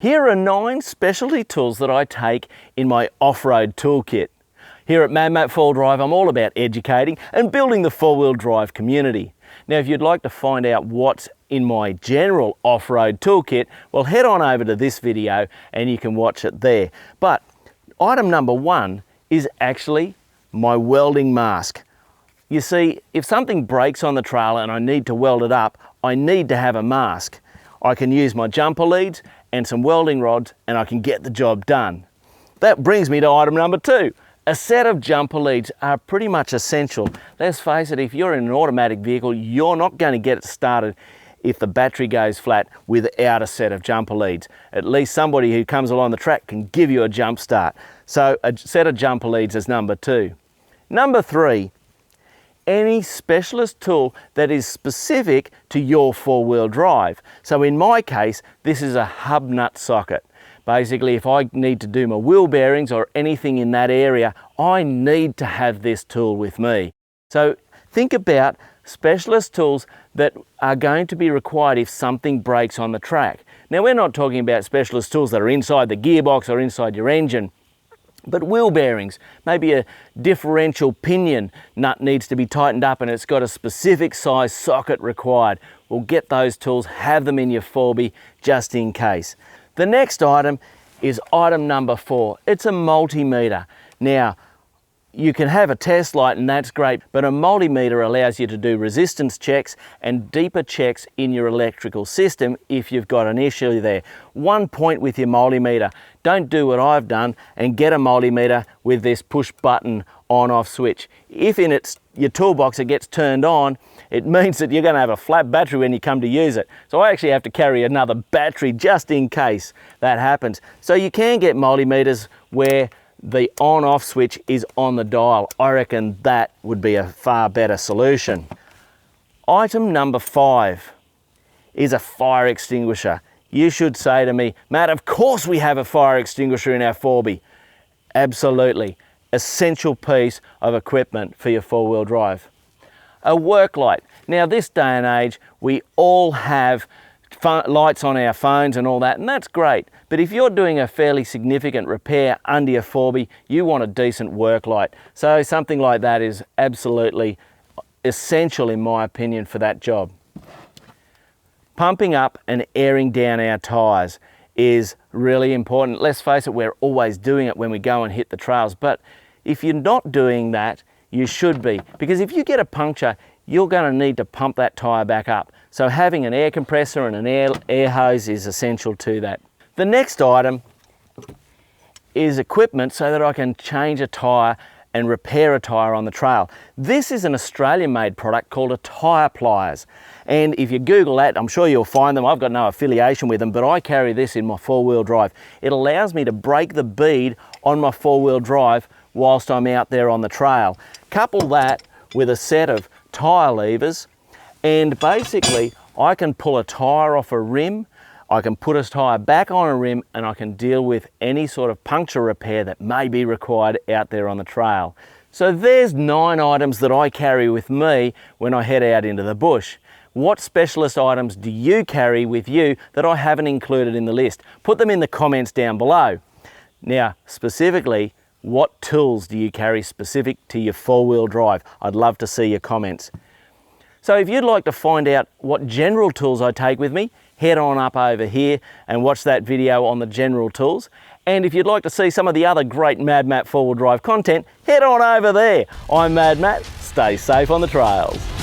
Here are 9 specialty tools that I take in my off-road toolkit. Here at MadMat 4-Wheel Drive, I'm all about educating and building the 4-wheel drive community. Now, if you'd like to find out what's in my general off-road toolkit, well, head on over to this video and you can watch it there. But item number 1 is actually my welding mask. You see, if something breaks on the trailer and I need to weld it up, I need to have a mask. I can use my jumper leads and some welding rods and I can get the job done. That brings me to item number 2. A set of jumper leads are pretty much essential. Let's face it, if you're in an automatic vehicle, you're not going to get it started if the battery goes flat without a set of jumper leads. At least somebody who comes along the track can give you a jump start. So a set of jumper leads is number 2. Number 3, any specialist tool that is specific to your 4-wheel drive. So in my case, this is a hub nut socket. Basically, if I need to do my wheel bearings or anything in that area, I need to have this tool with me. So think about specialist tools that are going to be required if something breaks on the track. Now, we're not talking about specialist tools that are inside the gearbox or inside your engine, but wheel bearings, maybe a differential pinion nut needs to be tightened up and it's got a specific size socket required. Well, get those tools, have them in your 4B just in case. The next item is item number 4. It's a multimeter. Now, you can have a test light and that's great, but a multimeter allows you to do resistance checks and deeper checks in your electrical system if you've got an issue there. One point with your multimeter, don't do what I've done and get a multimeter with this push button on-off switch. If in your toolbox it gets turned on, it means that you're going to have a flat battery when you come to use it. So I actually have to carry another battery just in case that happens. So you can get multimeters where the on-off switch is on the dial. I reckon that would be a far better solution. Item number 5 is a fire extinguisher. You should say to me, Matt, of course we have a fire extinguisher in our 4B. Absolutely. Essential piece of equipment for your 4-wheel drive. A work light. Now, this day and age, we all have lights on our phones and all that, and that's great. But if you're doing a fairly significant repair under your 4B, you want a decent work light. So something like that is absolutely essential, in my opinion, for that job. Pumping up and airing down our tyres is really important. Let's face it, we're always doing it when we go and hit the trails, but if you're not doing that, you should be, because if you get a puncture, you're going to need to pump that tyre back up. So having an air compressor and an air hose is essential to that. The next item is equipment so that I can change a tyre and repair a tyre on the trail. This is an Australian-made product called a tyre pliers. And if you Google that, I'm sure you'll find them. I've got no affiliation with them, but I carry this in my 4-wheel drive. It allows me to break the bead on my 4-wheel drive whilst I'm out there on the trail. Couple that with a set of tyre levers, and basically I can pull a tyre off a rim, I can put a tyre back on a rim, and I can deal with any sort of puncture repair that may be required out there on the trail. So there's 9 items that I carry with me when I head out into the bush. What specialist items do you carry with you that I haven't included in the list? Put them in the comments down below. Now, specifically, what tools do you carry specific to your 4-wheel drive? I'd love to see your comments. So if you'd like to find out what general tools I take with me, head on up over here and watch that video on the general tools. And if you'd like to see some of the other great MadMat 4-wheel drive content, head on over there. I'm Mad Matt. Stay safe on the trails.